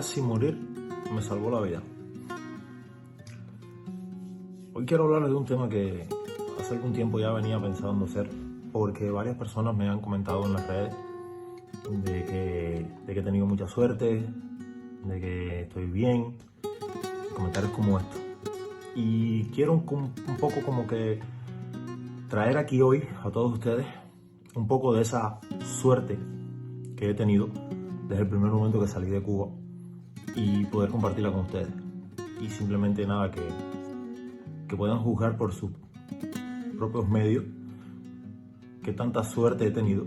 casi morir me salvó la vida. Hoy quiero hablarles de un tema que hace algún tiempo ya venía pensando hacer, porque varias personas me han comentado en las redes de que he tenido mucha suerte, de que estoy bien, comentarios como estos. Y quiero un poco como que traer aquí hoy a todos ustedes un poco de esa suerte que he tenido desde el primer momento que salí de Cuba y poder compartirla con ustedes. Y simplemente nada, que puedan juzgar por sus propios medios qué tanta suerte he tenido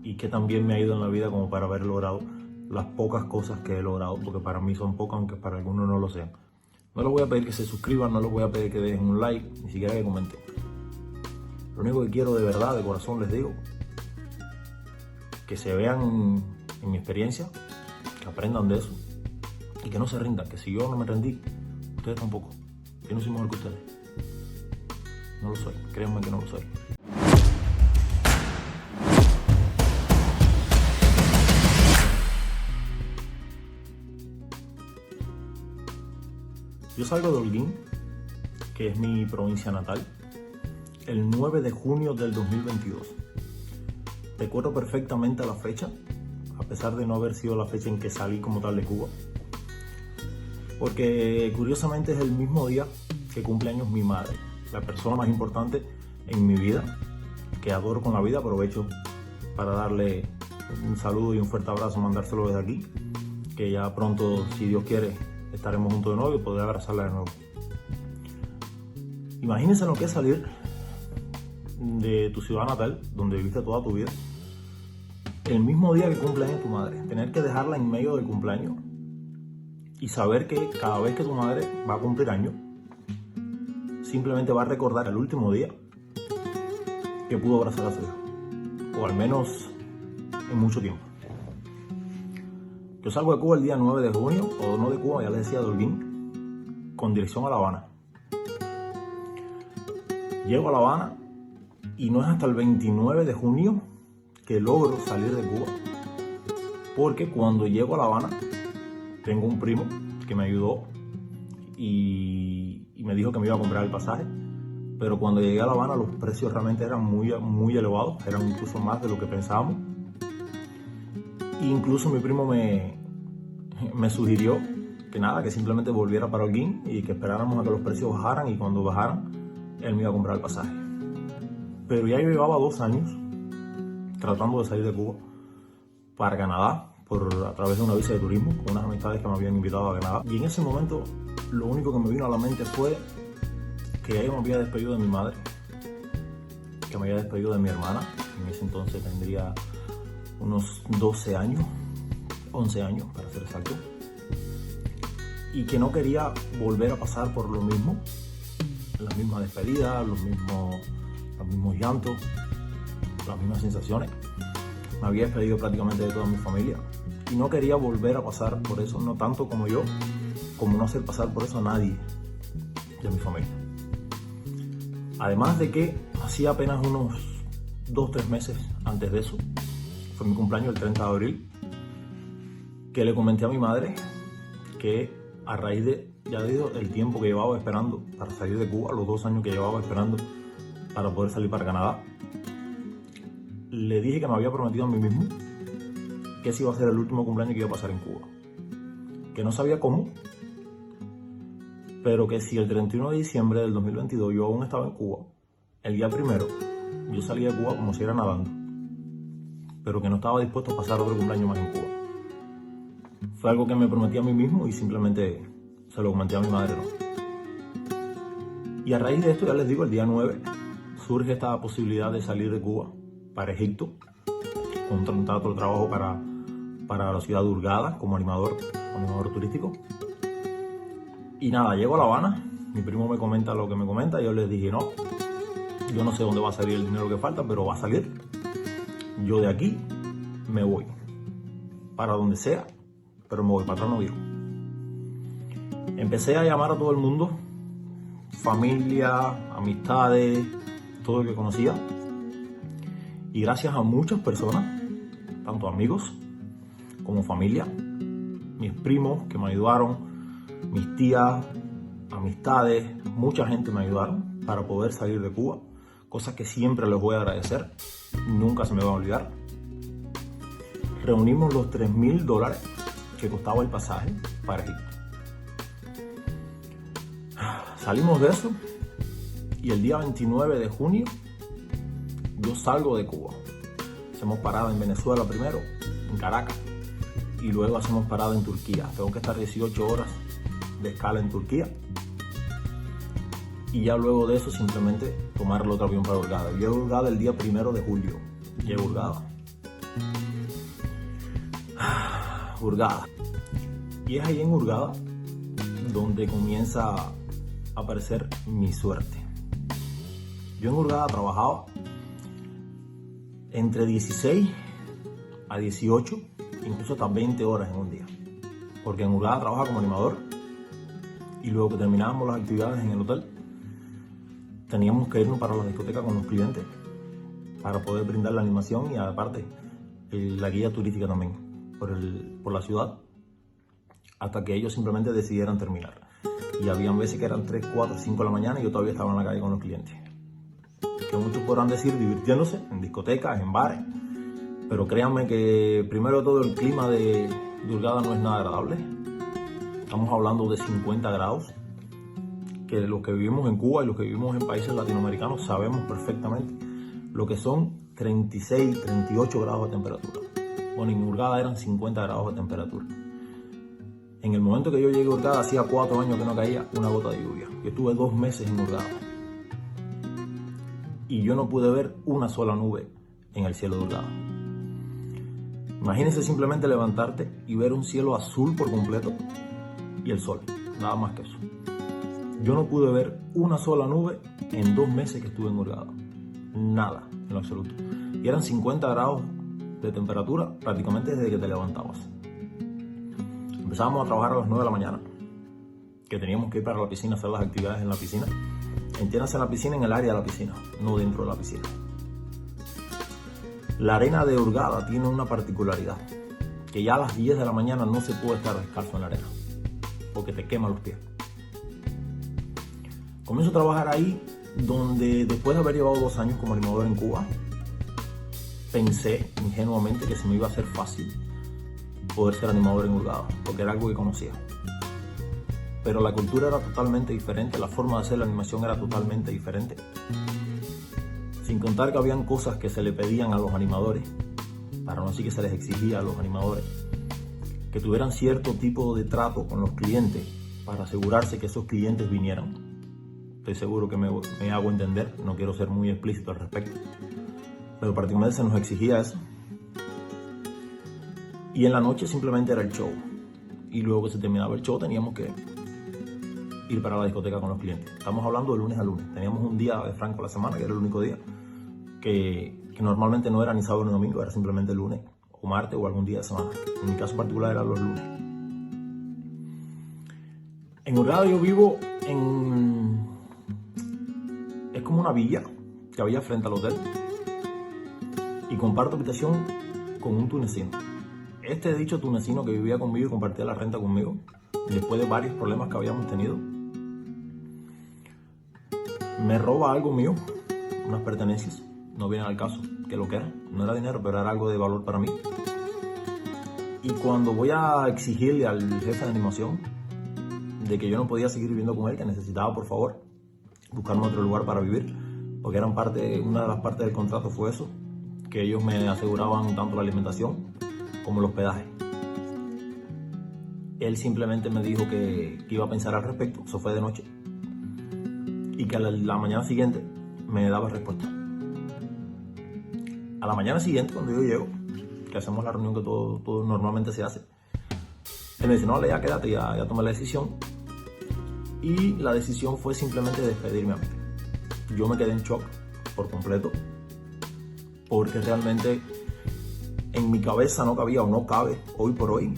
y qué tan bien me ha ido en la vida como para haber logrado las pocas cosas que he logrado, porque para mí son pocas, aunque para algunos no lo sean. No les voy a pedir que se suscriban, no les voy a pedir que dejen un like, ni siquiera que comenten. Lo único que quiero de verdad, de corazón les digo, que se vean en mi experiencia, que aprendan de eso y que no se rindan, que si yo no me rendí, ustedes tampoco. Yo no soy mejor que ustedes. No lo soy, créanme que no lo soy. Yo salgo de Holguín, que es mi provincia natal, el 9 de junio del 2022. Recuerdo perfectamente la fecha, a pesar de no haber sido la fecha en que salí como tal de Cuba, porque curiosamente es el mismo día que cumple años mi madre, la persona más importante en mi vida, que adoro con la vida. Aprovecho para darle un saludo y un fuerte abrazo, mandárselo desde aquí, que ya pronto, si Dios quiere, estaremos juntos de nuevo y poder abrazarla de nuevo. Imagínense lo que es salir de tu ciudad natal, donde viviste toda tu vida, el mismo día que cumple años tu madre, tener que dejarla en medio del cumpleaños y saber que cada vez que tu madre va a cumplir años, simplemente va a recordar el último día que pudo abrazar a su hijo, o al menos en mucho tiempo. Yo salgo de Cuba el día 9 de junio, o no de Cuba, ya les decía, de Holguín, con dirección a La Habana. Llego a La Habana y no es hasta el 29 de junio que logro salir de Cuba, porque cuando llego a La Habana tengo un primo que me ayudó y me dijo que me iba a comprar el pasaje, pero cuando llegué a La Habana los precios realmente eran muy elevados, eran incluso más de lo que pensábamos. Incluso mi primo me sugirió que simplemente volviera para Holguín y que esperáramos a que los precios bajaran, y cuando bajaran él me iba a comprar el pasaje. Pero ya yo llevaba 2 años tratando de salir de Cuba para Canadá a través de una visa de turismo con unas amistades que me habían invitado a Canadá, y en ese momento lo único que me vino a la mente fue que ya yo me había despedido de mi madre, que me había despedido de mi hermana. En ese entonces tendría unos 12 años, 11 años para ser exacto, y que no quería volver a pasar por lo mismo, la misma despedida, los mismos llantos, las mismas sensaciones. Me había despedido prácticamente de toda mi familia y no quería volver a pasar por eso, no tanto como yo, como no hacer pasar por eso a nadie de mi familia. Además de que hacía apenas unos 2-3 meses antes de eso, fue mi cumpleaños el 30 de abril, que le comenté a mi madre que a raíz de, ya digo, el tiempo que llevaba esperando para salir de Cuba, los 2 años que llevaba esperando para poder salir para Canadá, le dije que me había prometido a mí mismo que ese iba a ser el último cumpleaños que iba a pasar en Cuba, que no sabía cómo, pero que si el 31 de diciembre del 2022 yo aún estaba en Cuba, el día primero yo salía de Cuba como si era nadando, pero que no estaba dispuesto a pasar otro cumpleaños más en Cuba. Fue algo que me prometí a mí mismo y simplemente se lo comenté a mi madre, ¿no? Y a raíz de esto, ya les digo, el día 9 surge esta posibilidad de salir de Cuba para Egipto, con un contrato de trabajo para la ciudad de Hurghada como animador turístico. Y nada, llego a La Habana, mi primo me comenta lo que me comenta, y yo les dije, no, yo no sé dónde va a salir el dinero que falta, pero va a salir. Yo de aquí me voy, para donde sea, pero me voy, para atrás no vivo. Empecé a llamar a todo el mundo, familia, amistades, todo el que conocía, y gracias a muchas personas, tanto amigos como familia, mis primos que me ayudaron, mis tías, amistades, mucha gente me ayudaron para poder salir de Cuba, cosas que siempre les voy a agradecer, nunca se me va a olvidar. Reunimos los $3,000 que costaba el pasaje para Egipto. Salimos de eso y el día 29 de junio yo salgo de Cuba. Hacemos parada en Venezuela primero, en Caracas, y luego hacemos parada en Turquía. Tengo que estar 18 horas de escala en Turquía y ya luego de eso simplemente tomar el otro avión para Hurghada. Llego a Hurghada el día 1 de julio. Llego a Hurghada. Y es ahí en Hurghada donde comienza a aparecer mi suerte. Yo en Hurghada trabajaba entre 16 a 18, incluso hasta 20 horas en un día. Porque en Hurghada trabajaba como animador y luego que terminábamos las actividades en el hotel, teníamos que irnos para la discoteca con los clientes para poder brindar la animación y aparte la guía turística también por la ciudad, hasta que ellos simplemente decidieran terminar. Y habían veces que eran 3, 4, 5 de la mañana y yo todavía estaba en la calle con los clientes. Que muchos podrán decir divirtiéndose en discotecas, en bares, pero créanme que primero de todo el clima de Hurghada no es nada agradable. Estamos hablando de 50 grados, que los que vivimos en Cuba y los que vivimos en países latinoamericanos sabemos perfectamente lo que son 36, 38 grados de temperatura. Bueno, en Hurghada eran 50 grados de temperatura. En el momento que yo llegué a Hurghada, hacía 4 años que no caía una gota de lluvia. Yo estuve 2 meses en Hurghada y yo no pude ver una sola nube en el cielo de Hurghada. Imagínense simplemente levantarte y ver un cielo azul por completo y el sol, nada más que eso. Yo no pude ver una sola nube en 2 meses que estuve en Hurghada. Nada, en lo absoluto. Y eran 50 grados de temperatura prácticamente desde que te levantabas. Empezábamos a trabajar a las 9 de la mañana, que teníamos que ir para la piscina a hacer las actividades en la piscina. Entiéndase en la piscina, en el área de la piscina, no dentro de la piscina. La arena de Hurghada tiene una particularidad, que ya a las 10 de la mañana no se puede estar descalzo en la arena, porque te quema los pies. Comienzo a trabajar ahí, donde después de haber llevado 2 años como animador en Cuba, pensé ingenuamente que se me iba a hacer fácil poder ser animador en Hurghada, porque era algo que conocía. Pero la cultura era totalmente diferente, la forma de hacer la animación era totalmente diferente. Sin contar que habían cosas que se le pedían a los animadores, para no decir que se les exigía a los animadores, que tuvieran cierto tipo de trato con los clientes para asegurarse que esos clientes vinieran. Estoy seguro que me hago entender, no quiero ser muy explícito al respecto, pero prácticamente se nos exigía eso. Y en la noche simplemente era el show. Y luego que se terminaba el show teníamos que ir para la discoteca con los clientes. Estamos hablando de lunes a lunes. Teníamos un día de franco a la semana, que era el único día, que normalmente no era ni sábado ni domingo, era simplemente lunes o martes o algún día de semana. En mi caso particular eran los lunes. En Hurghada yo vivo es como una villa que había frente al hotel y comparto habitación con un tunecino. Este dicho tunecino que vivía conmigo y compartía la renta conmigo, después de varios problemas que habíamos tenido, me roba algo mío, unas pertenencias, no viene al caso que lo que era, no era dinero, pero era algo de valor para mí. Y cuando voy a exigirle al jefe de animación de que yo no podía seguir viviendo con él, que necesitaba por favor buscarme otro lugar para vivir, porque una de las partes del contrato fue eso, que ellos me aseguraban tanto la alimentación como el hospedaje. Él simplemente me dijo que iba a pensar al respecto, eso fue de noche, y que a la mañana siguiente me daba respuesta. A la mañana siguiente, cuando yo llego, que hacemos la reunión que todo normalmente se hace, él me dice, no, ya quédate, ya tomé la decisión. Y la decisión fue simplemente despedirme a mí. Yo me quedé en shock por completo, porque realmente en mi cabeza no cabía o no cabe hoy por hoy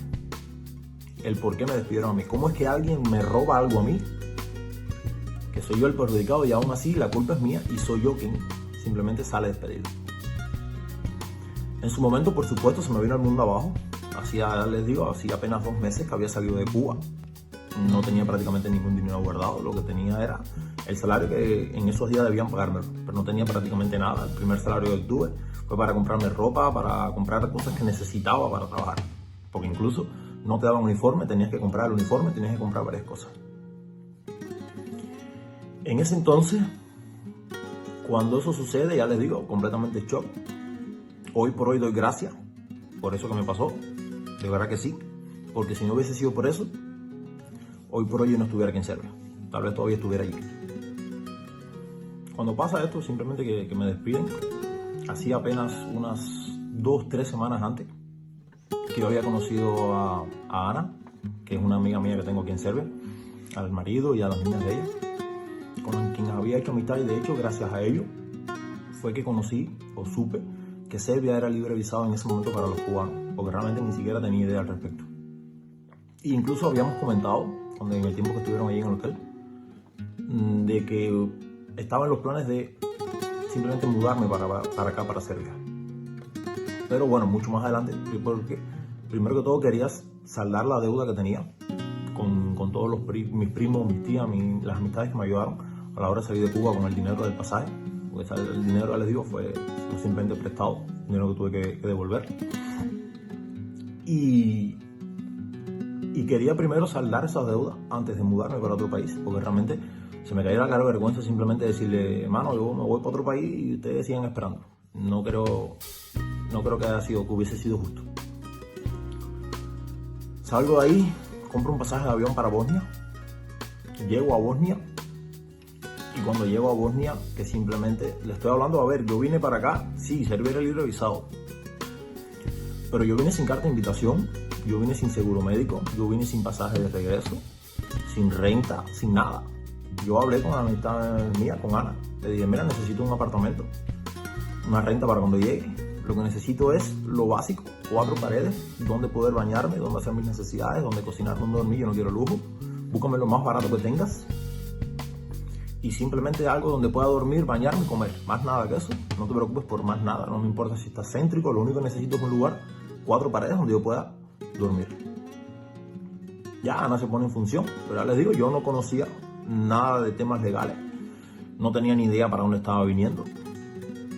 el por qué me despidieron a mí. ¿Cómo es que alguien me roba algo a mí? Que soy yo el perjudicado y aún así la culpa es mía y soy yo quien simplemente sale despedido. En su momento, por supuesto, se me vino el mundo abajo. hacía apenas 2 meses que había salido de Cuba. No tenía prácticamente ningún dinero guardado. Lo que tenía era el salario que en esos días debían pagármelo, pero no tenía prácticamente nada. El primer salario que tuve fue para comprarme ropa, para comprar cosas que necesitaba para trabajar. Porque incluso no te daban uniforme, tenías que comprar el uniforme, tenías que comprar varias cosas. En ese entonces, cuando eso sucede, ya les digo, completamente en shock. Hoy por hoy doy gracias por eso que me pasó, de verdad que sí, porque si no hubiese sido por eso, hoy por hoy yo no estuviera aquí en Serbia, tal vez todavía estuviera allí. Cuando pasa esto, simplemente que me despiden, hacía apenas unas 2-3 semanas antes que yo había conocido a Ana, que es una amiga mía que tengo aquí en Serbia, al marido y a las niñas de ella, con quien había hecho amistad, y de hecho gracias a ello fue que conocí o supe que Serbia era libre visado en ese momento para los cubanos, porque realmente ni siquiera tenía idea al respecto. E incluso habíamos comentado, en el tiempo que estuvieron ahí en el hotel, de que estaba en los planes de simplemente mudarme para acá, para Serbia. Pero bueno, mucho más adelante, porque primero que todo quería saldar la deuda que tenía con todos mis primos, mis tías, las amistades que me ayudaron a la hora de salir de Cuba con el dinero del pasaje. Porque el dinero, ya les digo, fue simplemente prestado, dinero que tuve que devolver. Y quería primero saldar esas deudas antes de mudarme para otro país, porque realmente se me caía la cara de vergüenza simplemente decirle, hermano, yo me voy para otro país y ustedes sigan esperando. No creo que hubiese sido justo. Salgo de ahí, compro un pasaje de avión para Bosnia, llego a Bosnia. Y cuando llego a Bosnia, que simplemente le estoy hablando, a ver, yo vine para acá, sí, Serbia era libre visado, pero yo vine sin carta de invitación, yo vine sin seguro médico, yo vine sin pasaje de regreso, sin renta, sin nada. Yo hablé con la amistad mía, con Ana, le dije, mira, necesito un apartamento, una renta para cuando llegue. Lo que necesito es lo básico, 4 paredes, donde poder bañarme, donde hacer mis necesidades, donde cocinar, donde dormir, yo no quiero lujo. Búscame lo más barato que tengas. Y simplemente algo donde pueda dormir, bañarme y comer. Más nada que eso. No te preocupes por más nada. No me importa si está céntrico. Lo único que necesito es un lugar, 4 paredes donde yo pueda dormir. Ya Ana se pone en función. Pero ya les digo, yo no conocía nada de temas legales. No tenía ni idea para dónde estaba viniendo.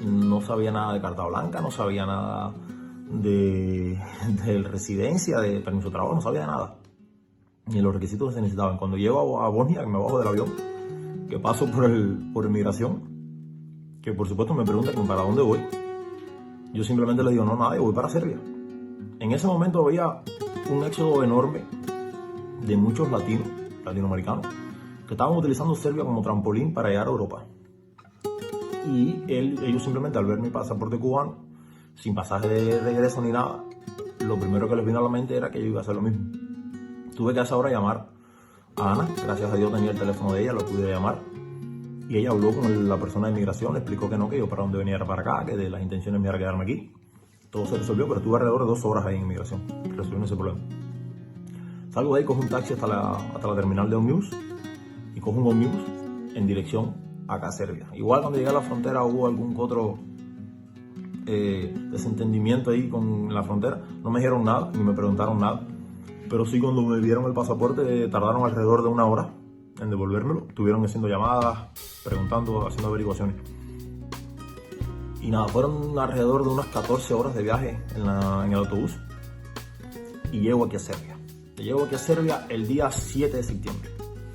No sabía nada de carta blanca. No sabía nada de residencia, de permiso de trabajo. No sabía nada. Ni los requisitos que se necesitaban. Cuando llego a Bosnia, que me bajo del avión, que paso por inmigración, que por supuesto me preguntan para dónde voy, yo simplemente les digo, no, nada, yo voy para Serbia. En ese momento había un éxodo enorme de muchos latinoamericanos, que estaban utilizando Serbia como trampolín para llegar a Europa. Y ellos simplemente, al ver mi pasaporte cubano, sin pasaje de regreso ni nada, lo primero que les vino a la mente era que yo iba a hacer lo mismo. Tuve que a esa hora llamar a Ana, gracias a Dios tenía el teléfono de ella, lo pude llamar, y ella habló con la persona de inmigración, le explicó que no, que yo para dónde venía era para acá, que de las intenciones me era quedarme aquí. Todo se resolvió, pero estuve alrededor de 2 horas ahí en inmigración, resolviendo ese problema. Salgo de ahí, cojo un taxi hasta la terminal de Omnibus, y cojo un Omnibus en dirección acá a Serbia. Igual cuando llegué a la frontera hubo algún otro desentendimiento ahí con la frontera, no me dijeron nada, ni me preguntaron nada. Pero sí, cuando me dieron el pasaporte, tardaron alrededor de 1 hora en devolvérmelo. Estuvieron haciendo llamadas, preguntando, haciendo averiguaciones. Y nada, fueron alrededor de unas 14 horas de viaje en el autobús. Y llego aquí a Serbia. Llego aquí a Serbia el día 7 de septiembre.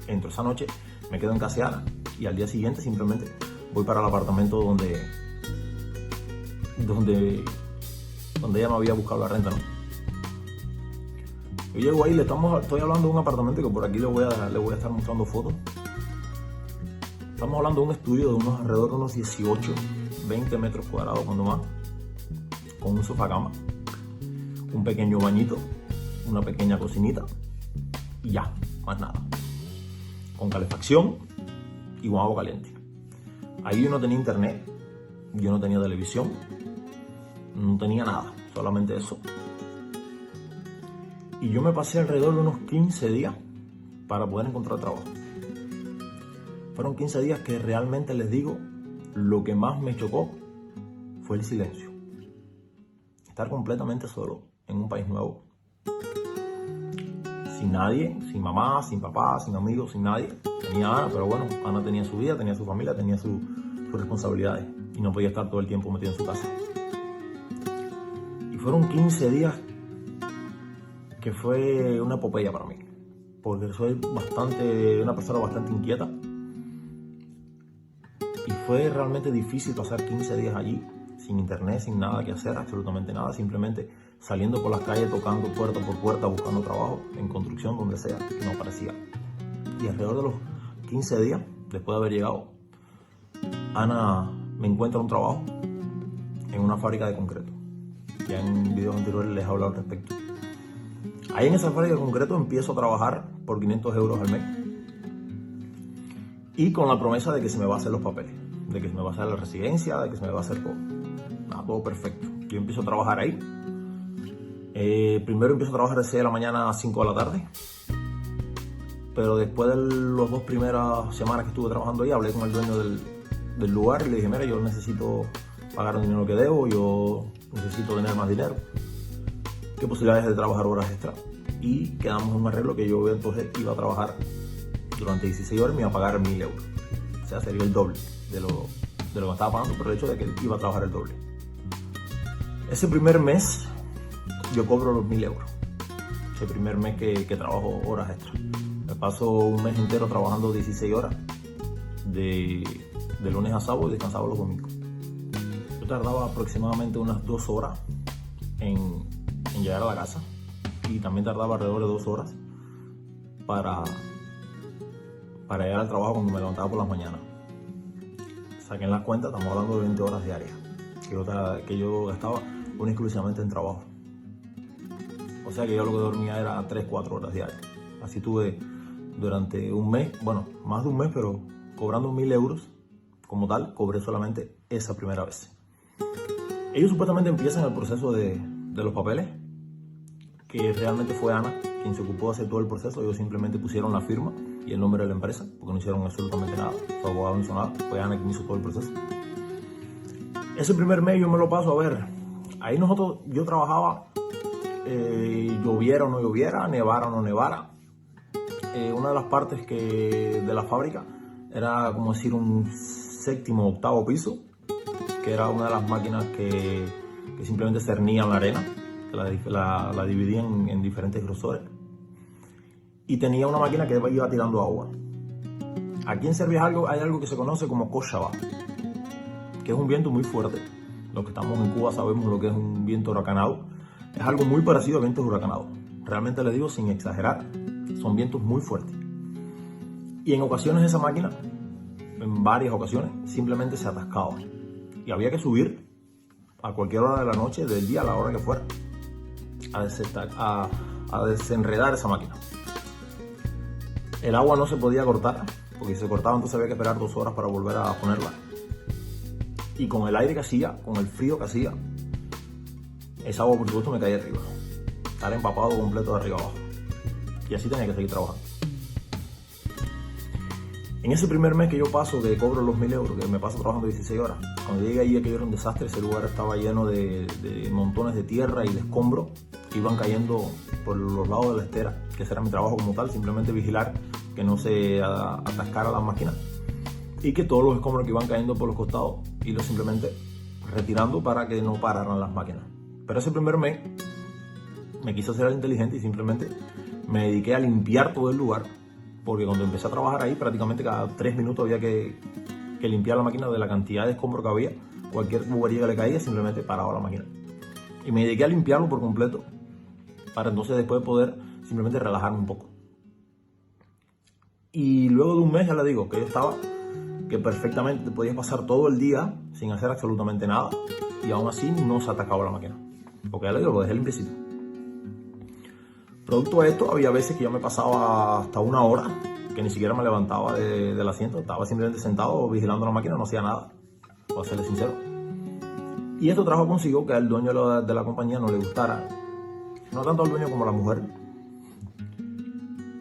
Entro esa noche, me quedo en casa de Ana. Y al día siguiente simplemente voy para el apartamento donde ella me había buscado la renta, ¿no? Yo llego ahí, estoy hablando de un apartamento que por aquí le voy a estar mostrando fotos. Estamos hablando de un estudio de alrededor de unos 18, 20 metros cuadrados cuando más, con un sofá cama, un pequeño bañito, una pequeña cocinita y ya, más nada. Con calefacción y con agua caliente. Ahí yo no tenía internet, yo no tenía televisión, no tenía nada, solamente eso. Y yo me pasé alrededor de unos 15 días para poder encontrar trabajo. Fueron 15 días que realmente les digo, lo que más me chocó fue el silencio. Estar completamente solo en un país nuevo, sin nadie, sin mamá, sin papá, sin amigos, sin nadie. Tenía a Ana, pero bueno, Ana tenía su vida, tenía su familia, tenía sus responsabilidades y no podía estar todo el tiempo metido en su casa. Y fueron 15 días que fue una epopeya para mí, porque soy una persona bastante inquieta y fue realmente difícil pasar 15 días allí, sin internet, sin nada que hacer, absolutamente nada, simplemente saliendo por las calles, tocando puerta por puerta, buscando trabajo, en construcción, donde sea, y no aparecía. Y alrededor de los 15 días, después de haber llegado, Ana me encuentra un trabajo en una fábrica de concreto. Ya en videos anteriores les he hablado al respecto. Ahí en esa fábrica de concreto empiezo a trabajar por 500 euros al mes y con la promesa de que se me va a hacer los papeles, de que se me va a hacer la residencia, de que se me va a hacer todo. Nada, todo perfecto. Yo empiezo a trabajar ahí. Primero empiezo a trabajar de 6 de la mañana a 5 de la tarde, pero después de las 2 primeras semanas que estuve trabajando ahí, hablé con el dueño del lugar y le dije, mira, yo necesito pagar el dinero que debo, yo necesito tener más dinero, qué posibilidades de trabajar horas extra. Y quedamos en un arreglo que yo entonces iba a trabajar durante 16 horas y me iba a pagar 1.000 euros, o sea, sería el doble de lo que estaba pagando por el hecho de que iba a trabajar el doble. Ese primer mes yo cobro los 1.000 euros, ese primer mes que trabajo horas extra. Me paso un mes entero trabajando 16 horas, de lunes a sábado y descansaba los domingos. Yo tardaba aproximadamente unas 2 horas en llegar a la casa y también tardaba alrededor de 2 horas para llegar al trabajo cuando me levantaba por las mañanas. Saquen las cuentas, estamos hablando de 20 horas diarias que yo gastaba únicamente y exclusivamente en trabajo. O sea que yo lo que dormía era 3-4 horas diarias. Así tuve durante un mes, bueno, más de un mes, pero cobrando 1.000 euros como tal, cobré solamente esa primera vez. Ellos supuestamente empiezan el proceso de los papeles, que realmente fue Ana quien se ocupó de hacer todo el proceso. Ellos simplemente pusieron la firma y el nombre de la empresa, porque no hicieron absolutamente nada. Su abogado no hizo nada, fue Ana quien hizo todo el proceso. Ese primer mes yo me lo paso a ver. Ahí yo trabajaba, lloviera o no lloviera, nevara o no nevara. Una de las partes de la fábrica era como decir un 7º o 8º piso, que era una de las máquinas que simplemente cernían la arena, que la dividían en diferentes grosores, y tenía una máquina que iba tirando agua. Aquí en Serbia hay algo que se conoce como košava, que es un viento muy fuerte. Los que estamos en Cuba sabemos lo que es un viento huracanado. Es algo muy parecido a vientos huracanados. Realmente les digo sin exagerar, son vientos muy fuertes. Y en ocasiones esa máquina, en varias ocasiones, simplemente se atascaba. Y había que subir a cualquier hora de la noche, del día, a la hora que fuera, a desenredar esa máquina. El agua no se podía cortar, porque si se cortaba entonces había que esperar 2 horas para volver a ponerla. Y con el aire que hacía, con el frío que hacía, esa agua por supuesto me caía arriba. Estar empapado completo de arriba abajo. Y así tenía que seguir trabajando. En ese primer mes que yo paso, que cobro los 1.000 euros, que me paso trabajando 16 horas, cuando llegué ahí aquello era un desastre. Ese lugar estaba lleno de montones de tierra y de escombros que iban cayendo por los lados de la estera, que ese era mi trabajo como tal, simplemente vigilar que no se atascara la máquina y que todos los escombros que iban cayendo por los costados irlos simplemente retirando para que no pararan las máquinas. Pero ese primer mes me quise hacer inteligente y simplemente me dediqué a limpiar todo el lugar, porque cuando empecé a trabajar ahí prácticamente cada 3 minutos había que limpiar la máquina de la cantidad de escombros que había. Cualquier tubería que le caía simplemente paraba la máquina. Y me dediqué a limpiarlo por completo para entonces después poder simplemente relajarme un poco. Y luego de un mes, ya le digo, que yo estaba, que perfectamente podía pasar todo el día sin hacer absolutamente nada y aún así no se atacaba la máquina, porque ya le digo, lo dejé limpiecito. Producto de esto, había veces que yo me pasaba hasta 1 hora, que ni siquiera me levantaba del asiento, estaba simplemente sentado vigilando la máquina, no hacía nada, para serle sincero. Y esto trajo consigo que al dueño de la compañía no le gustara, no tanto al dueño como a la mujer.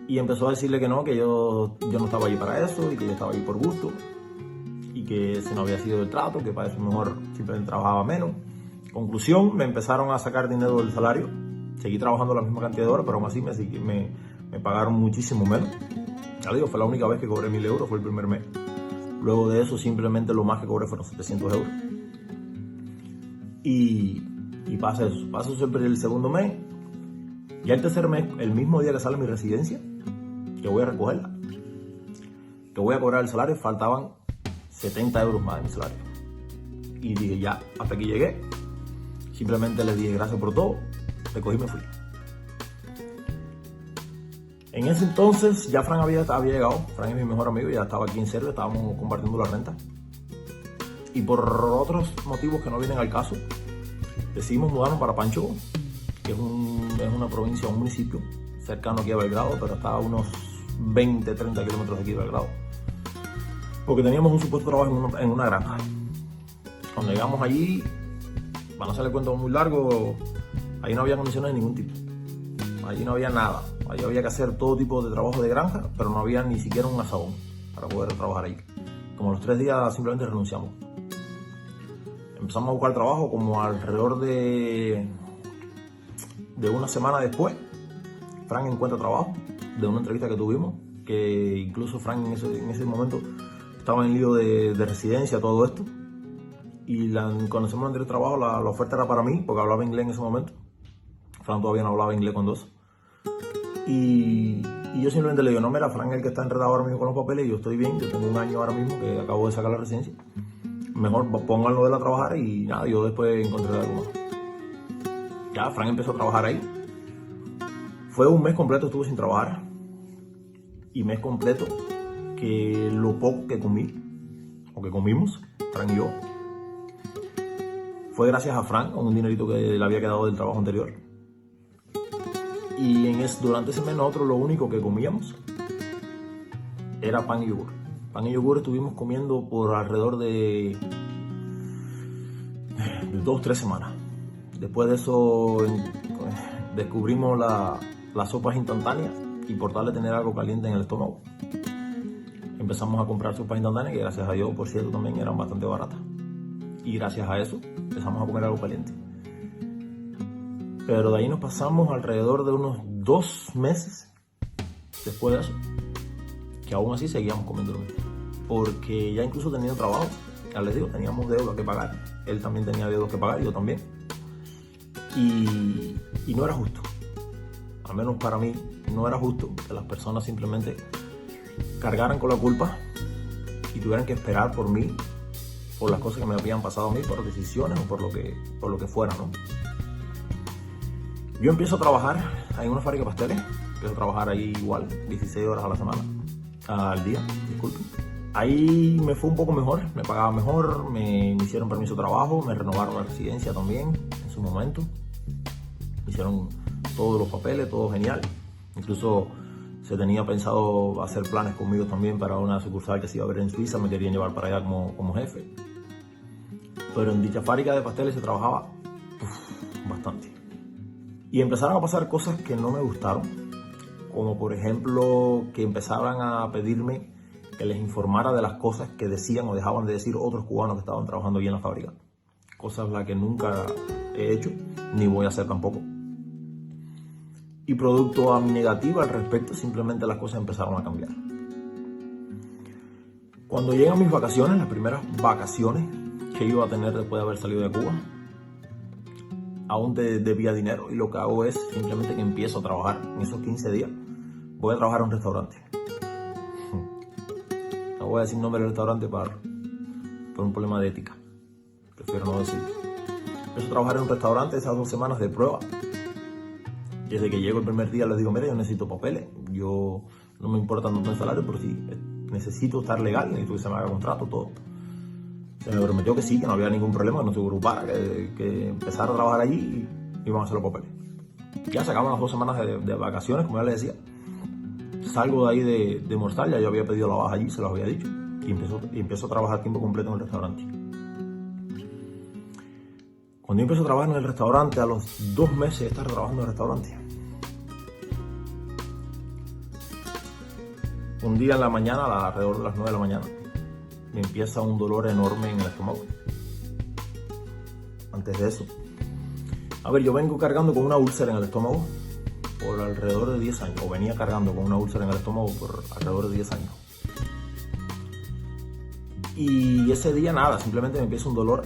Y empezó a decirle que no yo no estaba allí para eso y que yo estaba allí por gusto y que ese no había sido el trato, que para eso mejor simplemente trabajaba menos. Conclusión, me empezaron a sacar dinero del salario. Seguí trabajando la misma cantidad de horas, pero aún así me me pagaron muchísimo menos. Ya digo, fue la única vez que cobré 1.000 euros, fue el primer mes. Luego de eso, simplemente lo más que cobré fueron 700 euros. Y pasa eso siempre el segundo mes. Ya el tercer mes, el mismo día que sale mi residencia, que voy a recogerla, que voy a cobrar el salario, faltaban 70 euros más de mi salario. Y dije, ya, hasta aquí llegué. Simplemente les dije gracias por todo, recogí y me fui. En ese entonces ya Fran había llegado. Fran es mi mejor amigo, ya estaba aquí en Serbia, estábamos compartiendo la renta. Y por otros motivos que no vienen al caso, decidimos mudarnos para Pančevo, que es una provincia, un municipio cercano aquí a Belgrado, pero está a unos 20, 30 kilómetros de aquí de Belgrado. Porque teníamos un supuesto trabajo en una granja. Cuando llegamos allí, para no hacer el cuento muy largo, ahí no había condiciones de ningún tipo. Allí no había nada. Allí había que hacer todo tipo de trabajo de granja, pero no había ni siquiera un asadón para poder trabajar ahí. Como los 3 días simplemente renunciamos. Empezamos a buscar trabajo como alrededor de una semana después. Fran encuentra trabajo de una entrevista que tuvimos, que incluso Fran en ese momento estaba en lío de residencia, todo esto. Y cuando hacemos la entrevista de trabajo, la oferta era para mí, porque hablaba inglés en ese momento. Fran todavía no hablaba inglés cuando eso. Y yo simplemente le digo, no, mira, Fran es el que está enredado ahora mismo con los papeles y yo estoy bien, yo tengo 1 año ahora mismo que acabo de sacar la residencia. Mejor pónganlo de él a trabajar y nada, yo después encontré algo más. Ya, Fran empezó a trabajar ahí. Fue un mes completo, estuve sin trabajar. Y mes completo que lo poco que comí, o que comimos, Fran y yo, fue gracias a Fran, con un dinerito que le había quedado del trabajo anterior. Y durante ese mes nosotros lo único que comíamos era pan y yogur. Pan y yogur estuvimos comiendo por alrededor de 2-3 semanas. Después de eso descubrimos las sopas instantáneas y por tal de tener algo caliente en el estómago, empezamos a comprar sopas instantáneas que gracias a Dios, por cierto, también eran bastante baratas. Y gracias a eso empezamos a comer algo caliente. Pero de ahí nos pasamos alrededor de unos 2 meses después de eso, que aún así seguíamos comiendo lo mismo. Porque ya incluso teniendo trabajo, ya les digo, teníamos deudas que pagar. Él también tenía deudas que pagar, yo también. Y no era justo. Al menos para mí, no era justo que las personas simplemente cargaran con la culpa y tuvieran que esperar por mí, por las cosas que me habían pasado a mí, por decisiones o por lo que fuera, ¿no? Yo empiezo a trabajar en una fábrica de pasteles. Empiezo a trabajar ahí igual, 16 horas a la semana, al día, disculpen. Ahí me fue un poco mejor, me pagaban mejor, me hicieron permiso de trabajo, me renovaron la residencia también en su momento. Me hicieron todos los papeles, todo genial. Incluso se tenía pensado hacer planes conmigo también para una sucursal que se iba a ver en Suiza, me querían llevar para allá como jefe. Pero en dicha fábrica de pasteles se trabajaba bastante. Y empezaron a pasar cosas que no me gustaron, como por ejemplo que empezaran a pedirme que les informara de las cosas que decían o dejaban de decir otros cubanos que estaban trabajando allí en la fábrica. Cosas las que nunca he hecho, ni voy a hacer tampoco. Y producto a mi negativa al respecto, simplemente las cosas empezaron a cambiar. Cuando llegan mis vacaciones, las primeras vacaciones que iba a tener después de haber salido de Cuba, aún debía dinero y lo que hago es simplemente que empiezo a trabajar. En esos 15 días voy a trabajar en un restaurante. No voy a decir nombre del restaurante por un problema de ética. Prefiero no decirlo. Empiezo a trabajar en un restaurante esas 2 semanas de prueba. Desde que llego el primer día les digo, mira, yo necesito papeles. Yo no me importa tanto el salario, pero sí necesito estar legal, necesito que se me haga contrato, todo. Se me prometió que sí, que no había ningún problema, que no se preocupara, que empezara a trabajar allí y iban a hacer los papeles. Ya se acaban las 2 semanas de vacaciones, como ya les decía. Salgo de ahí de Morsal, ya yo había pedido la baja allí, se los había dicho. Y empiezo a trabajar tiempo completo en el restaurante. Cuando yo empiezo a trabajar en el restaurante, a los 2 meses de estar trabajando en el restaurante, un día en la mañana, alrededor de las 9 de la mañana, me empieza un dolor enorme en el estómago. Antes de eso, yo vengo cargando con una úlcera en el estómago por alrededor de 10 años, o venía cargando con una úlcera en el estómago por alrededor de 10 años. Y ese día nada, simplemente me empieza un dolor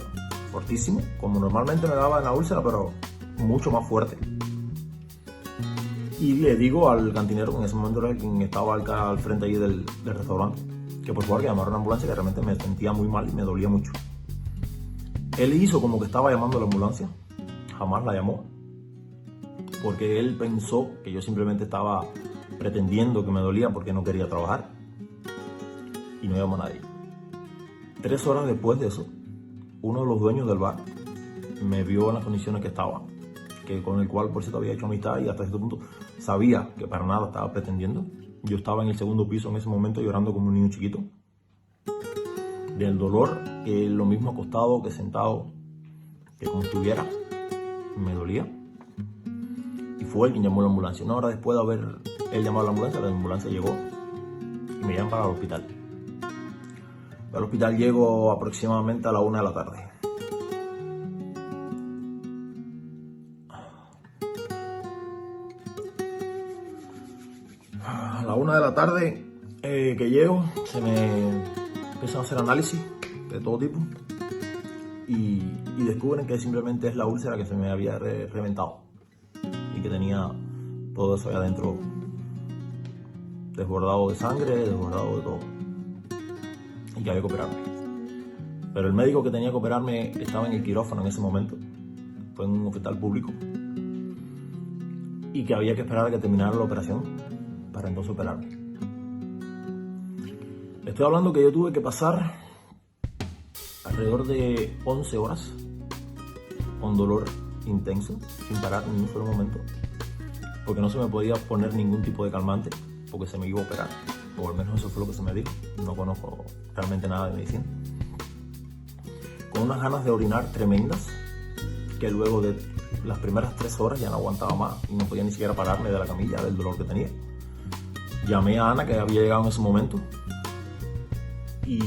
fortísimo, como normalmente me daba en la úlcera, pero mucho más fuerte. Y le digo al cantinero, que en ese momento era quien estaba al frente ahí del restaurante, que por favor que llamara una ambulancia, que realmente me sentía muy mal y me dolía mucho. Él hizo como que estaba llamando a la ambulancia, jamás la llamó, porque él pensó que yo simplemente estaba pretendiendo que me dolía porque no quería trabajar, y no llamó a nadie. 3 horas después de eso, uno de los dueños del bar me vio en las condiciones que estaba, con el cual por cierto había hecho amistad y hasta cierto punto sabía que para nada estaba pretendiendo. Yo estaba en el segundo piso en ese momento llorando como un niño chiquito, del dolor, lo mismo acostado que sentado, que como estuviera, me dolía. Y fue él quien llamó a la ambulancia. Una hora después de haber él llamado a la ambulancia llegó y me llaman para el hospital. Al hospital llego aproximadamente a la 1 de la tarde. A la 1 de la tarde que llego, se me empiezan a hacer análisis de todo tipo y descubren que simplemente es la úlcera que se me había reventado y que tenía todo eso ahí adentro desbordado de sangre, desbordado de todo, y que había que operarme. Pero el médico que tenía que operarme estaba en el quirófano en ese momento, fue en un hospital público, y que había que esperar a que terminara la operación para entonces operarme. Estoy hablando que yo tuve que pasar alrededor de 11 horas con dolor intenso, sin parar ni un solo momento, porque no se me podía poner ningún tipo de calmante, porque se me iba a operar, o al menos eso fue lo que se me dijo. No conozco realmente nada de medicina. Con unas ganas de orinar tremendas, que luego de las primeras 3 horas ya no aguantaba más y no podía ni siquiera pararme de la camilla del dolor que tenía. Llamé a Ana, que había llegado en ese momento, y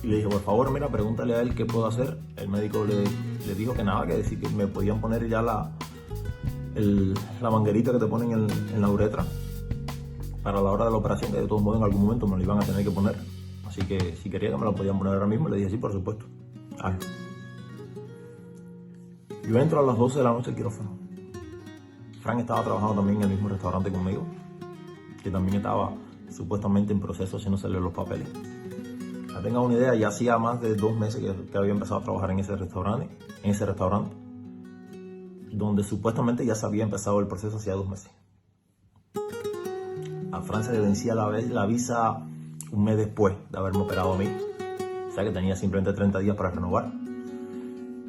le dije, por favor, mira, pregúntale a él qué puedo hacer. El médico le dijo que nada, que decir que me podían poner ya la manguerita que te ponen en la uretra para la hora de la operación, que de todos modos en algún momento me lo iban a tener que poner. Así que si quería que me lo podían poner ahora mismo, le dije sí, por supuesto. Hazlo. Yo entro a las 12 de la noche al quirófano. Frank estaba trabajando también en el mismo restaurante conmigo, que también estaba supuestamente en proceso haciéndosele los papeles. Para que tengan una idea, ya hacía más de 2 meses que había empezado a trabajar en ese restaurante, donde supuestamente ya se había empezado el proceso hacía 2 meses. A Frank se le vencía la visa un mes después de haberme operado a mí, o sea que tenía simplemente 30 días para renovar.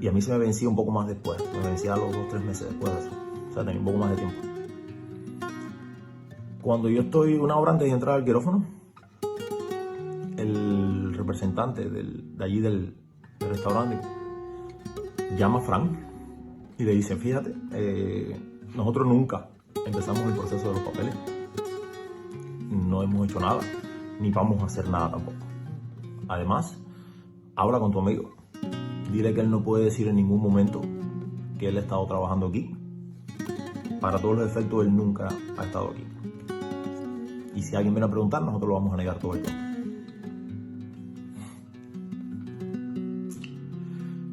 Y a mí se me vencía un poco más después, me vencía a los 2-3 meses después de eso, o sea tenía un poco más de tiempo. Cuando yo estoy una hora antes de entrar al quirófano, el representante de allí del restaurante llama a Frank y le dice, fíjate, nosotros nunca empezamos el proceso de los papeles, no hemos hecho nada, ni vamos a hacer nada tampoco. Además, habla con tu amigo, dile que él no puede decir en ningún momento que él ha estado trabajando aquí. Para todos los efectos, él nunca ha estado aquí. Y si alguien viene a preguntar, nosotros lo vamos a negar todo el tiempo.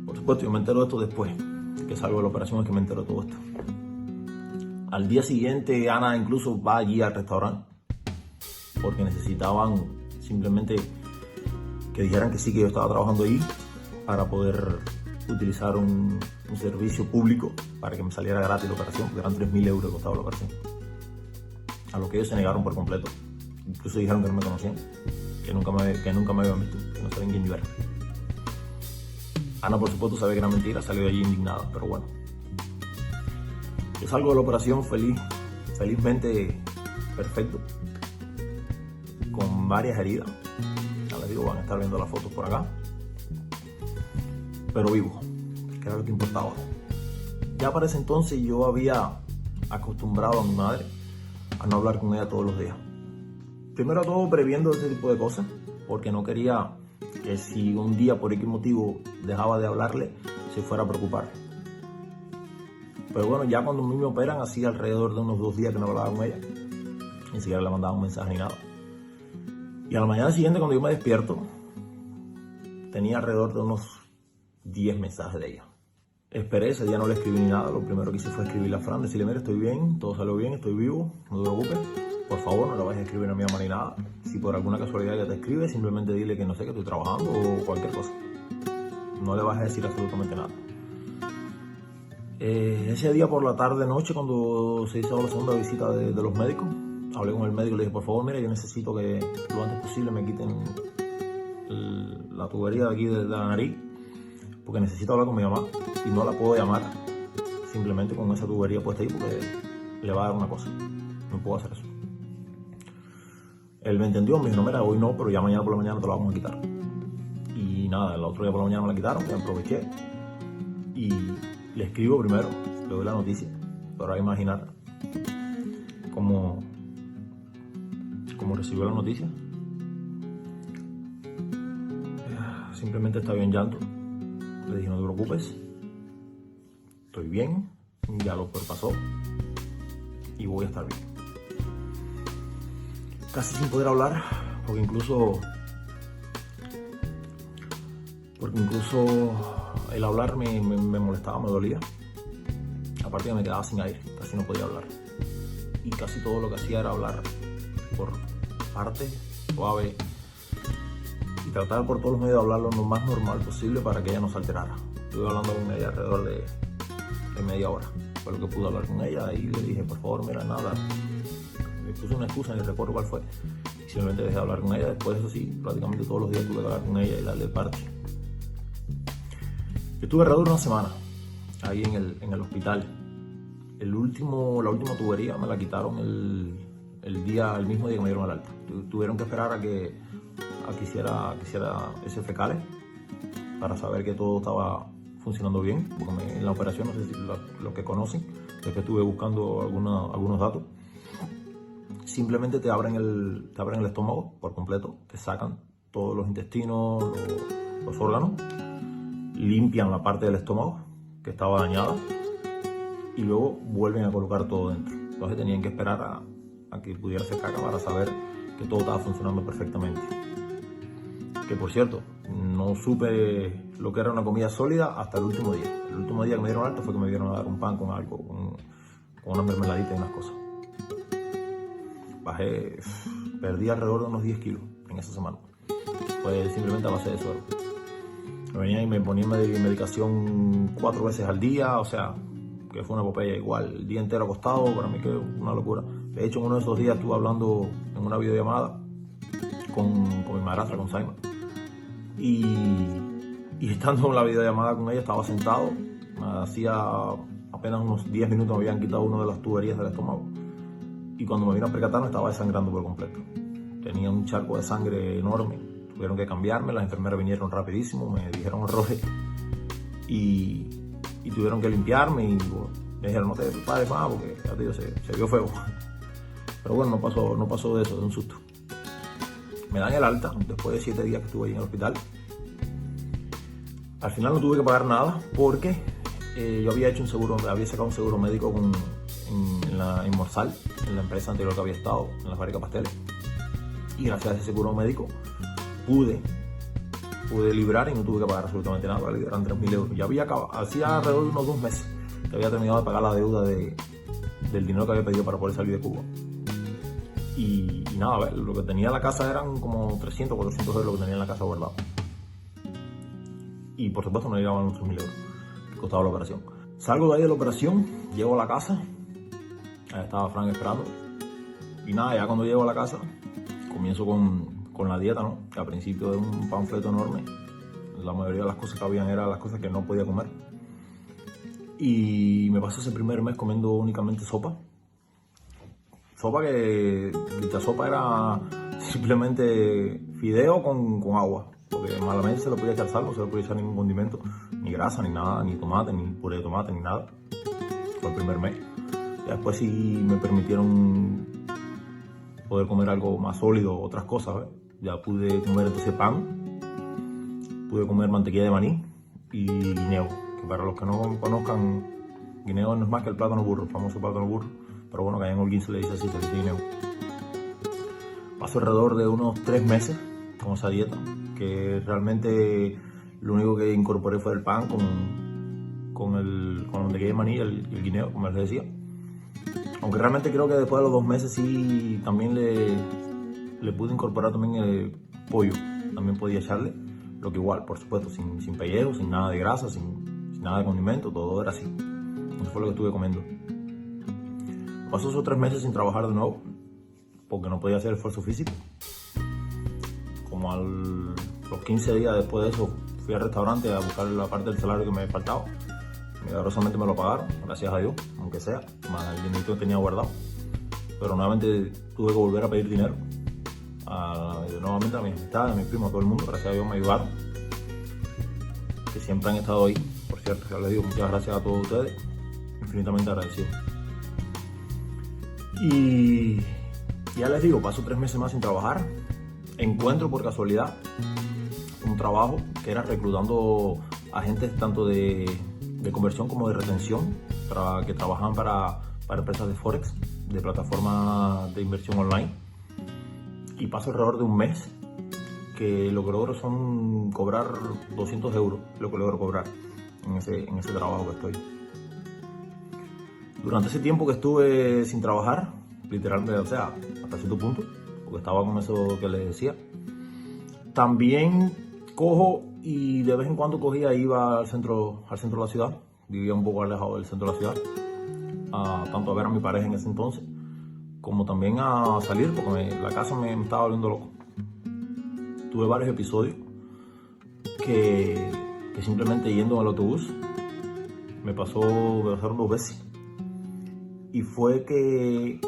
Por supuesto, yo me entero de esto después, que salgo de la operación, es que me entero de todo esto. Al día siguiente, Ana incluso va allí al restaurante, porque necesitaban simplemente que dijeran que sí, que yo estaba trabajando allí, para poder utilizar un servicio público para que me saliera gratis la operación, porque eran 3.000 euros que costaba la operación. A lo que ellos se negaron por completo. Incluso dijeron que no me conocían, que nunca me habían visto, que no sabían quién yo era. Ana, por supuesto, sabía que era mentira, salió de allí indignada, pero bueno. Yo salgo de la operación felizmente perfecto, con varias heridas. Ya les digo, van a estar viendo las fotos por acá. Pero vivo, que era lo que importaba. Ya para ese entonces yo había acostumbrado a mi madre a no hablar con ella todos los días. Primero todo previendo ese tipo de cosas, porque no quería que si un día por X motivo dejaba de hablarle, se fuera a preocupar. Pero bueno, ya cuando a mí me operan, así alrededor de unos 2 días que no hablaba con ella, ni siquiera le mandaba un mensaje ni nada. Y a la mañana siguiente, cuando yo me despierto, tenía alrededor de unos 10 mensajes de ella. Esperé, ese día no le escribí ni nada. Lo primero que hice fue escribirle a Fran, decirle: mira, estoy bien, todo salió bien, estoy vivo, no te preocupes. Por favor, no le vayas a escribir a mi mamá ni nada. Si por alguna casualidad ella te escribe, simplemente dile que no sé, que estoy trabajando o cualquier cosa. No le vas a decir absolutamente nada. Ese día por la tarde-noche, cuando se hizo la segunda visita de los médicos, hablé con el médico y le dije: por favor, mira, yo necesito que lo antes posible me quiten la tubería de aquí de la nariz, porque necesito hablar con mi mamá y no la puedo llamar simplemente con esa tubería puesta ahí, porque le va a dar una cosa. No puedo hacer eso. Él me entendió, me dijo: no, mira, hoy no, pero ya mañana por la mañana te la vamos a quitar. Y nada, el otro día por la mañana me la quitaron, me aproveché y le escribo primero, le doy la noticia, para imaginar cómo recibió la noticia. Simplemente estaba en llanto. Le dije: no te preocupes, estoy bien, ya lo peor pasó y voy a estar bien. Casi sin poder hablar, porque incluso el hablar me molestaba, me dolía. Aparte que me quedaba sin aire, casi no podía hablar. Y casi todo lo que hacía era hablar por partes, suave, y tratar por todos los medios de hablarlo lo más normal posible para que ella no se alterara. Estuve hablando con ella alrededor de media hora. Fue lo que pude hablar con ella y le dije: por favor, mira, nada. Me puse una excusa, ni recuerdo cuál fue. Y simplemente dejé de hablar con ella. Después de eso sí, prácticamente todos los días tuve que hablar con ella y darle parte. Yo estuve alrededor de una semana ahí en el hospital. La última tubería me la quitaron el mismo día que me dieron el alta. Tuvieron que esperar a que hiciera ese fecales para saber que todo estaba funcionando bien, porque en la operación, no sé si lo que conocen, después estuve buscando algunos datos. Simplemente te abren el estómago por completo, te sacan todos los intestinos, los órganos, limpian la parte del estómago que estaba dañada y luego vuelven a colocar todo dentro. Entonces tenían que esperar a que pudiera secar para saber que todo estaba funcionando perfectamente. Que por cierto, no supe lo que era una comida sólida hasta el último día. El último día que me dieron alta fue que me dieron a dar un pan con algo, con una mermeladita y unas cosas. Perdí alrededor de unos 10 kilos en esa semana. Fue simplemente a base de suero. Me venía y me ponía medicación 4 veces al día, o sea, que fue una epopeya igual. El día entero acostado, para mí que una locura. De hecho, en uno de esos días estuve hablando en una videollamada con mi madrastra, con Saima. Y estando en la videollamada con ella, estaba sentado. Hacía apenas unos 10 minutos me habían quitado una de las tuberías del estómago. Y cuando me vino a percatar, me estaba desangrando por completo. Tenía un charco de sangre enorme. Tuvieron que cambiarme, las enfermeras vinieron rapidísimo, me dijeron errores y tuvieron que limpiarme y me dijeron: no te prepares más porque ya te digo, se vio feo. Pero bueno, no pasó de eso, de un susto. Me dan el alta después de 7 días que estuve ahí en el hospital. Al final no tuve que pagar nada porque yo había sacado un seguro médico en Morsal, en la empresa anterior que había estado, en la fábrica de pasteles. Y gracias a ese seguro médico pude librar y no tuve que pagar absolutamente nada. Eran 3.000 euros. Ya hacía alrededor de unos 2 meses que había terminado de pagar la deuda del dinero que había pedido para poder salir de Cuba. Y nada, a ver, lo que tenía en la casa eran como 300, 400 euros lo que tenía en la casa guardado. Y por supuesto no llegaban los 3.000 euros que costaba la operación. Salgo de ahí de la operación, llego a la casa, ahí estaba Frank esperando. Y nada, ya cuando llego a la casa, comienzo con la dieta, ¿no? Que al principio era un panfleto enorme. La mayoría de las cosas que habían eran las cosas que no podía comer. Y me pasé ese primer mes comiendo únicamente sopa. Sopa que, dicha sopa era simplemente fideo con agua. Porque malamente se le podía echar sal, no se le podía echar ningún condimento, ni grasa, ni nada, ni tomate, ni puré de tomate, ni nada. Fue el primer mes. Y después sí me permitieron poder comer algo más sólido, otras cosas, ¿ves? Ya pude comer entonces pan, pude comer mantequilla de maní y guineo, que para los que no conozcan Guineo no es más que el plátano burro, el famoso plátano burro, pero bueno, que allá en Holguín se le dice así, se le dice guineo. Paso alrededor de unos 3 meses con esa dieta, que realmente lo único que incorporé fue el pan con mantequilla de maní y el guineo, como les decía. Aunque realmente creo que después de los 2 meses sí también le pude incorporar también el pollo, también podía echarle, lo que igual, por supuesto, sin pellejo, sin nada de grasa, sin nada de condimento, todo era así. Eso fue lo que estuve comiendo. Pasó esos 3 meses sin trabajar de nuevo, porque no podía hacer esfuerzo físico. Como los 15 días después de eso, fui al restaurante a buscar la parte del salario que me faltaba. Milagrosamente me lo pagaron, gracias a Dios, aunque sea, más el dinero que tenía guardado. Pero nuevamente tuve que volver a pedir dinero. Nuevamente a mis amistades, a mis primos, a todo el mundo, gracias a Dios me ayudaron. Que siempre han estado ahí, por cierto, ya les digo, muchas gracias a todos ustedes, infinitamente agradecido. Y ya les digo, paso 3 meses más sin trabajar. Encuentro por casualidad un trabajo que era reclutando agentes tanto de conversión como de retención que trabajaban para empresas de Forex, de plataformas de inversión online. Y paso alrededor de un mes que lo que logro son cobrar 200 euros, lo que logro cobrar en ese trabajo que estoy. Durante ese tiempo que estuve sin trabajar, literalmente, o sea, hasta cierto punto, porque estaba con eso que les decía, también cojo y de vez en cuando cogía e iba al centro de la ciudad. Vivía un poco alejado del centro de la ciudad, tanto a ver a mi pareja en ese entonces, como también a salir, porque la casa me estaba volviendo loco. Tuve varios episodios que simplemente yendo en el autobús me pasaron 2 veces. Y fue que,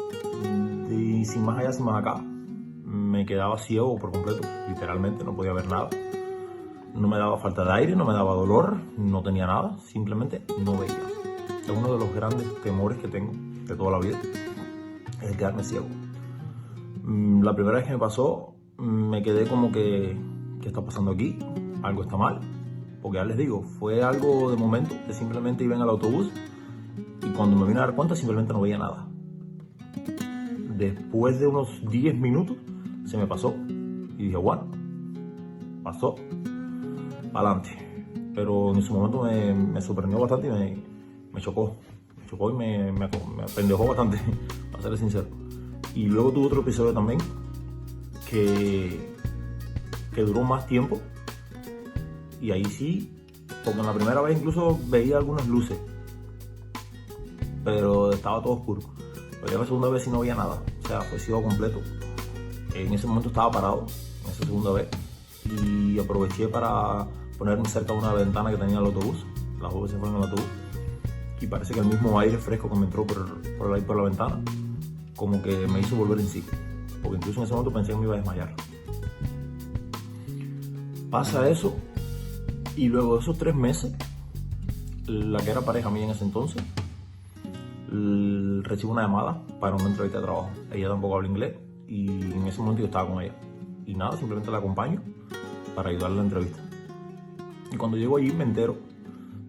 sin más allá, sin más acá, me quedaba ciego por completo, literalmente, no podía ver nada. No me daba falta de aire, no me daba dolor, no tenía nada, simplemente no veía. Es uno de los grandes temores que tengo de toda la vida, es el quedarme ciego. La primera vez que me pasó, me quedé como que, ¿qué está pasando aquí? Algo está mal, porque ya les digo, fue algo de momento, que simplemente iba en el autobús y cuando me vine a dar cuenta simplemente no veía nada. Después de unos 10 minutos se me pasó y dije, bueno, pasó, adelante. Pero en ese momento me sorprendió bastante y me chocó y me apendejó bastante, para serles sincero. Y luego tuve otro episodio también que duró más tiempo, y ahí sí, porque en la primera vez incluso veía algunas luces, pero estaba todo oscuro. Pero ya la segunda vez sí no veía nada, o sea, fue ciego completo. En ese momento estaba parado, en esa segunda vez, y aproveché para ponerme cerca de una ventana que tenía el autobús. Las dos veces fueron en el autobús, y parece que el mismo aire fresco que me entró por la ventana, como que me hizo volver en sí, porque incluso en ese momento pensé que me iba a desmayar. Pasa eso, y luego de esos 3 meses, la que era pareja mía en ese entonces, recibo una llamada para una entrevista de trabajo. Ella tampoco habla inglés y en ese momento yo estaba con ella. Y nada, simplemente la acompaño para ayudarle a la entrevista. Y cuando llego allí me entero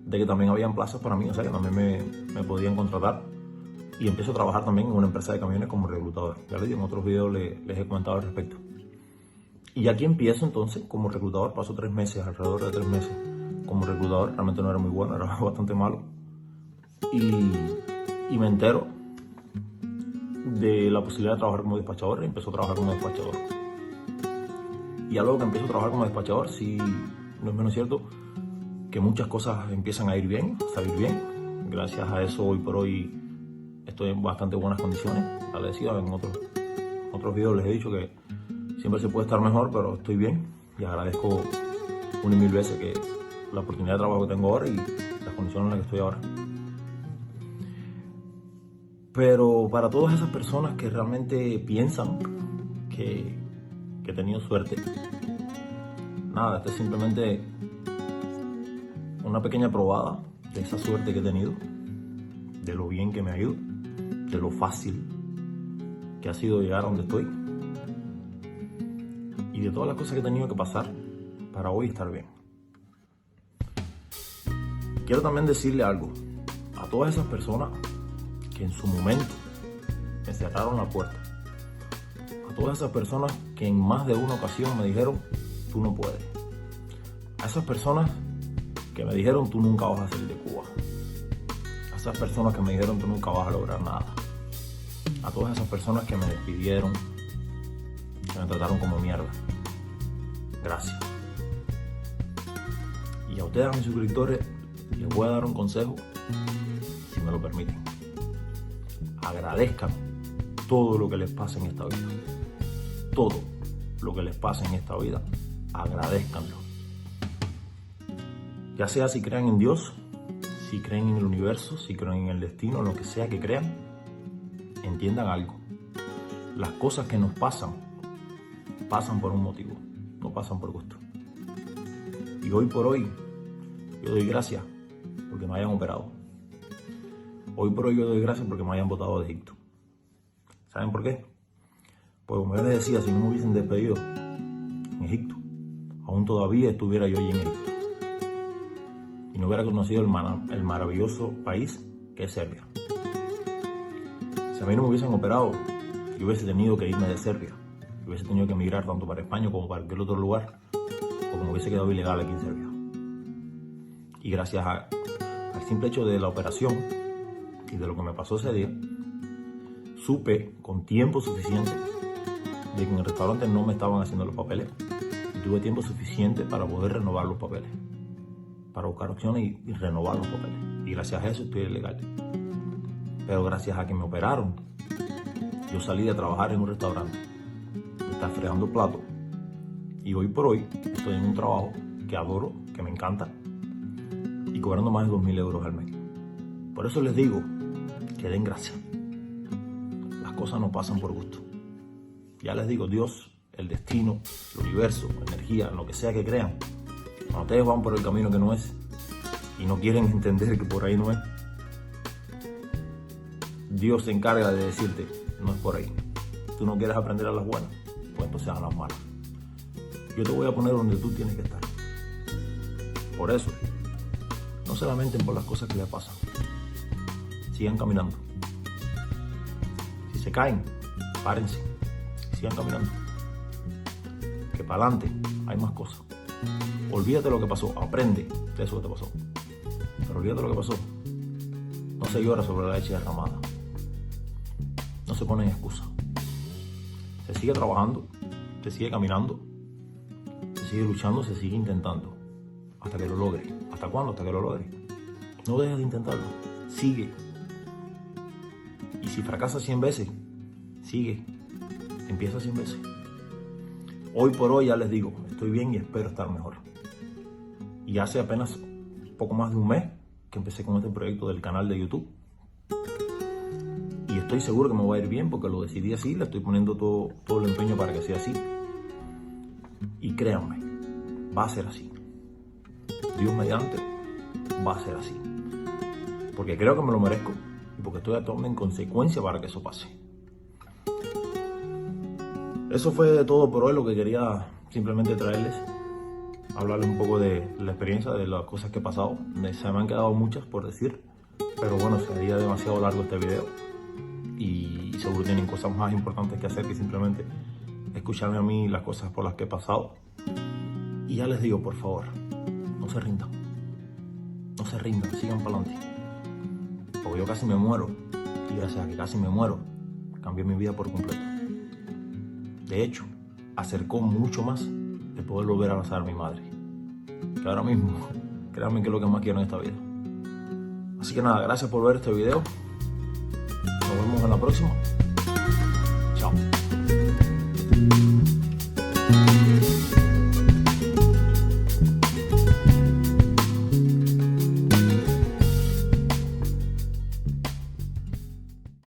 de que también habían plazas para mí, o sea que también me podían contratar. Y empiezo a trabajar también en una empresa de camiones como reclutador. Ya les digo, en otros videos les he comentado al respecto. Y aquí empiezo entonces como reclutador. Paso 3 meses, alrededor de 3 meses como reclutador. Realmente no era muy bueno, era bastante malo. Y me entero de la posibilidad de trabajar como despachador y empiezo a trabajar como despachador. Y ya luego que empiezo a trabajar como despachador, sí, no es menos cierto que muchas cosas empiezan a ir bien, a salir bien. Gracias a eso hoy por hoy estoy en bastante buenas condiciones. Agradecido, en otros videos les he dicho que siempre se puede estar mejor, pero estoy bien y agradezco una y mil veces que la oportunidad de trabajo que tengo ahora y las condiciones en las que estoy ahora. Pero para todas esas personas que realmente piensan que he tenido suerte, nada, esto es simplemente una pequeña probada de esa suerte que he tenido, de lo bien que me ha ido, de lo fácil que ha sido llegar a donde estoy y de todas las cosas que he tenido que pasar para hoy estar bien. Quiero también decirle algo a todas esas personas que en su momento me cerraron la puerta, a todas esas personas que en más de una ocasión me dijeron, tú no puedes, a esas personas que me dijeron, tú nunca vas a salir de Cuba, a esas personas que me dijeron, tú nunca vas a lograr nada, a todas esas personas que me despidieron, que me trataron como mierda, gracias. Y a ustedes, a mis suscriptores, les voy a dar un consejo, si me lo permiten. Agradezcan todo lo que les pasa en esta vida. Todo lo que les pasa en esta vida, agradezcanlo. Ya sea si creen en Dios, si creen en el universo, si creen en el destino, lo que sea que crean, entiendan algo. Las cosas que nos pasan, pasan por un motivo, no pasan por gusto. Y hoy por hoy, yo doy gracias porque me hayan operado. Hoy por hoy yo doy gracias porque me hayan botado de Egipto. ¿Saben por qué? Pues como yo les decía, si no me hubiesen despedido en Egipto, aún todavía estuviera yo allí en Egipto. Y no hubiera conocido el maravilloso país que es Serbia. Si a mí no me hubiesen operado, yo hubiese tenido que irme de Serbia. Yo hubiese tenido que emigrar tanto para España como para cualquier otro lugar, o como hubiese quedado ilegal aquí en Serbia. Y gracias al simple hecho de la operación y de lo que me pasó ese día, supe con tiempo suficiente de que en el restaurante no me estaban haciendo los papeles. Y tuve tiempo suficiente para poder renovar los papeles, para buscar opciones y renovar los papeles. Y gracias a eso estoy legal. Pero gracias a que me operaron, yo salí de trabajar en un restaurante, de estar fregando platos. Y hoy por hoy estoy en un trabajo que adoro, que me encanta, y cobrando más de 2.000 euros al mes. Por eso les digo que den gracias. Las cosas no pasan por gusto. Ya les digo, Dios, el destino, el universo, la energía, lo que sea que crean, cuando ustedes van por el camino que no es y no quieren entender que por ahí no es, Dios se encarga de decirte, no es por ahí. Tú no quieres aprender a las buenas, pues entonces a las malas. Yo te voy a poner donde tú tienes que estar. Por eso, no se lamenten por las cosas que les pasan. Sigan caminando. Si se caen, párense. Sigan caminando. Que para adelante hay más cosas. Olvídate de lo que pasó. Aprende de eso que te pasó. Pero olvídate de lo que pasó. No se llora sobre la leche derramada. No se ponen excusas. Se sigue trabajando. Se sigue caminando. Se sigue luchando. Se sigue intentando. Hasta que lo logre. ¿Hasta cuándo? Hasta que lo logre. No dejes de intentarlo. Sigue. Y si fracasas 100 veces, sigue. Empieza 100 veces. Hoy por hoy ya les digo, estoy bien y espero estar mejor. Y hace apenas poco más de un mes que empecé con este proyecto del canal de YouTube. Y estoy seguro que me va a ir bien porque lo decidí así, le estoy poniendo todo el empeño para que sea así. Y créanme, va a ser así. Dios mediante, va a ser así. Porque creo que me lo merezco y porque estoy actuando en consecuencia para que eso pase. Eso fue todo por hoy, lo que quería simplemente traerles. Hablarles un poco de la experiencia, de las cosas que he pasado. Se me han quedado muchas por decir, pero bueno, sería demasiado largo este video. Y seguro tienen cosas más importantes que hacer que simplemente escucharme a mí las cosas por las que he pasado. Y ya les digo, por favor, no se rindan. No se rindan, sigan para adelante. Porque yo casi me muero. Y gracias a que casi me muero, cambié mi vida por completo. De hecho, acercó mucho más el poder volver a abrazar a mi madre. Que ahora mismo, créanme que es lo que más quiero en esta vida. Así que nada, gracias por ver este video. Nos vemos en la próxima. Chao.